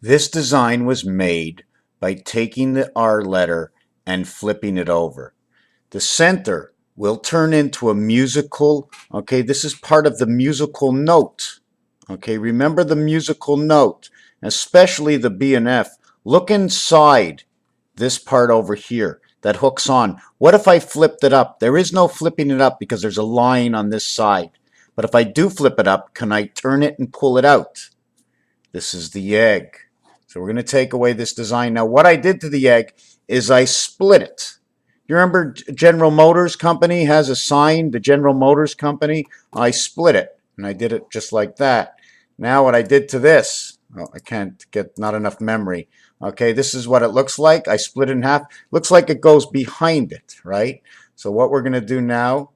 This design was made by taking the R letter and flipping it over. The center will turn into a musical, okay, this is part of the musical note. Okay, remember the musical note, especially the B and F. Look inside this part over here that hooks on. What if I flipped it up? There is no flipping it up because there's a line on this side. But if I do flip it up, can I turn it and pull it out? This is the egg. So we're going to take away this design. Now what I did to the egg is I split it. You remember General Motors Company has a sign, the General Motors Company? I split it, and I did it just like that. Now what I did to this, oh, I can't get, not enough memory. Okay, this is what it looks like. I split it in half. Looks like it goes behind it, right? So what we're going to do now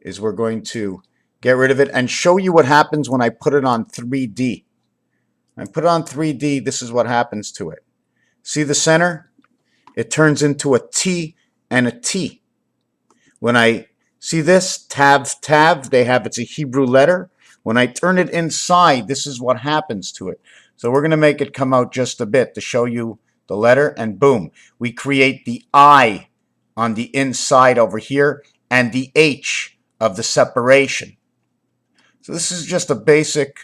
is we're going to get rid of it and show you what happens when I put it on 3D. I put it on 3D, this is what happens to it. See the center? It turns into a T and a T. When I see this, tav, tav, it's a Hebrew letter. When I turn it inside, this is what happens to it. So we're going to make it come out just a bit to show you the letter, and boom, we create the I on the inside over here and the H of the separation. So this is just a basic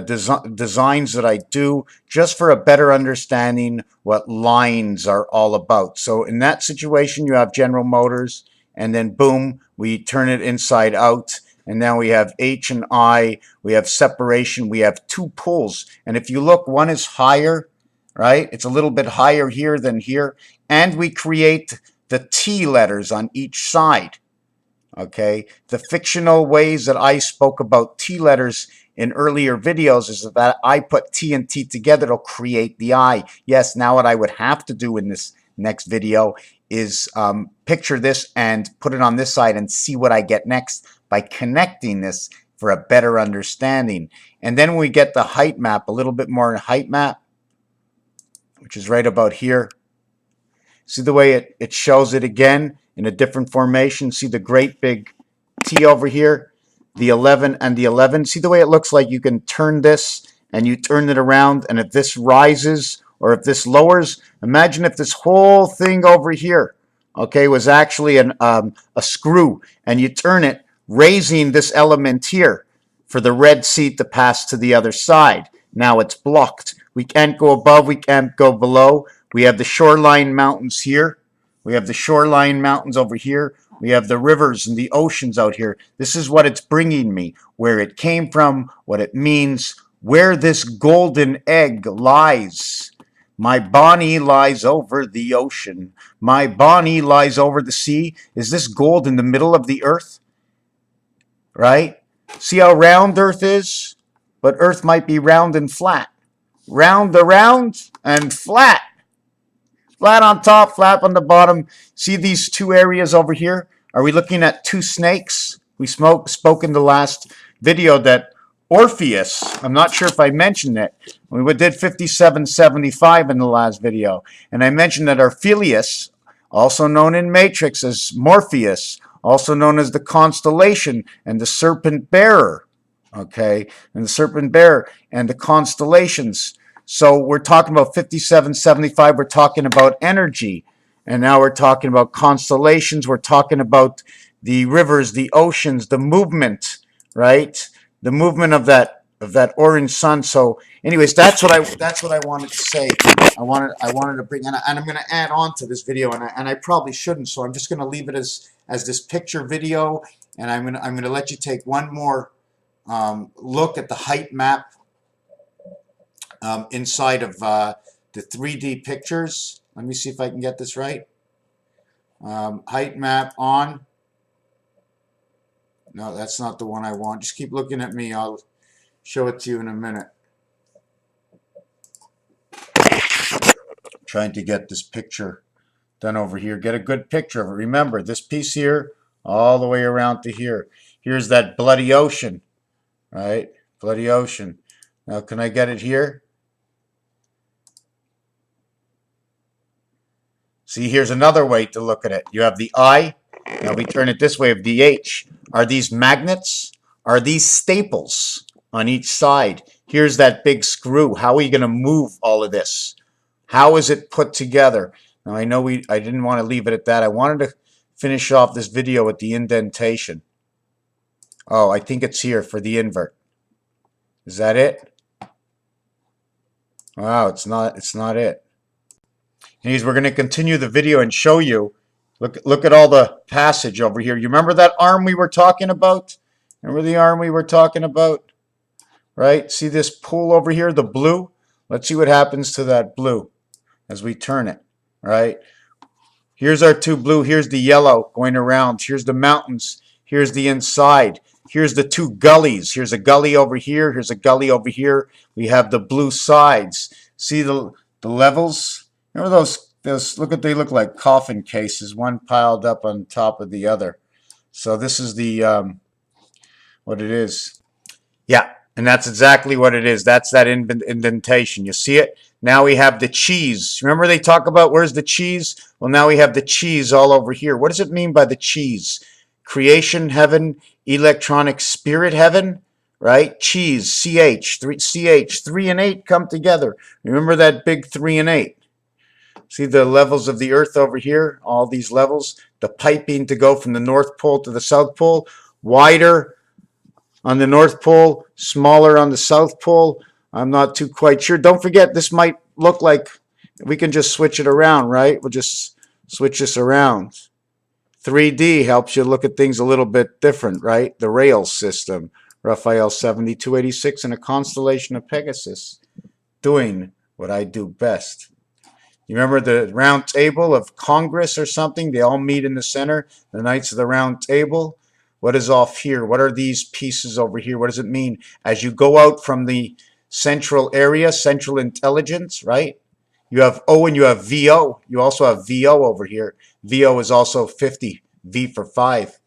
designs that I do just for a better understanding what lines are all about. So in that situation, you have General Motors, and then boom, we turn it inside out, and now we have H and I, we have separation, we have two pulls, and if you look, one is higher, right? It's a little bit higher here than here, and we create the T letters on each side. Okay, the fictional ways that I spoke about T letters in earlier videos is that I put T and T together to create the I. Yes, now what I would have to do in this next video is picture this and put it on this side and see what I get next by connecting this for a better understanding. And then we get the height map, a little bit more height map, which is right about here. See the way it shows it again in a different formation? See the great big T over here? The 11 and the 11. See the way it looks like you can turn this and you turn it around, and if this rises or if this lowers, imagine if this whole thing over here, okay, was actually a screw, and you turn it, raising this element here for the red seat to pass to the other side. Now it's blocked. We can't go above, we can't go below. We have the shoreline mountains here. We have the shoreline mountains over here. We have the rivers and the oceans out here. This is what it's bringing me, where it came from, what it means, where this golden egg lies. My Bonnie lies over the ocean. My Bonnie lies over the sea. Is this gold in the middle of the earth? Right? See how round Earth is? But Earth might be round and flat. Round around and flat. Flat on top, flat on the bottom. See these two areas over here? Are we looking at two snakes? We spoke in the last video that Orpheus, I'm not sure if I mentioned it, we did 5775 in the last video, and I mentioned that Orpheus, also known in Matrix as Morpheus, also known as the constellation and the serpent bearer, okay, and the serpent bearer and the constellations. So we're talking about 5775, we're talking about energy, and now we're talking about constellations, we're talking about the rivers, the oceans, the movement, right? The movement of that orange sun. So anyways, that's what I wanted to say. I wanted to bring, and I'm going to add on to this video, and I probably shouldn't, so I'm just going to leave it as this picture video, and I'm going to let you take one more look at the height map inside of the 3D pictures. Let me see if I can get this right. Height map on. No, that's not the one I want. Just keep looking at me. I'll show it to you in a minute. Trying to get this picture done over here. Get a good picture of it. Remember, this piece here, all the way around to here. Here's that bloody ocean, right? Bloody ocean. Now, can I get it here? See, here's another way to look at it. You have the I. Now we turn it this way of the H. Are these magnets? Are these staples? on each side. Here's that big screw. How are you going to move all of this? How is it put together? Now I know I didn't want to leave it at that. I wanted to finish off this video with the indentation. Oh, I think it's here for the invert. Is that it? Wow, it's not it. Anyways, we're going to continue the video and show you. Look at all the passage over here. You remember that arm we were talking about? Remember the arm we were talking about? Right? See this pull over here, the blue? Let's see what happens to that blue as we turn it. Right? Here's our two blue. Here's the yellow going around. Here's the mountains. Here's the inside. Here's the two gullies. Here's a gully over here. Here's a gully over here. We have the blue sides. See the levels? Remember those, look what they look like, coffin cases, one piled up on top of the other. So this is the, what it is. Yeah, and that's exactly what it is. That's that indentation. You see it? Now we have the cheese. Remember they talk about where's the cheese? Well, now we have the cheese all over here. What does it mean by the cheese? Creation heaven, electronic spirit heaven, right? Cheese, CH, 3 and 8 come together. Remember that big 3 and 8? See the levels of the earth over here, all these levels, the piping to go from the North Pole to the South Pole, wider on the North Pole, smaller on the South Pole. I'm not too quite sure. Don't forget, this might look like we can just switch it around, right? We'll just switch this around. 3D helps you look at things a little bit different, right? The rail system, Raphael 7286 and a constellation of Pegasus, doing what I do best. You remember the round table of Congress or something? They all meet in the center, the Knights of the Round Table. What is off here? What are these pieces over here? What does it mean? As you go out from the central area, central intelligence, right? You have O and you have VO. You also have VO over here. VO is also 50, V for 5.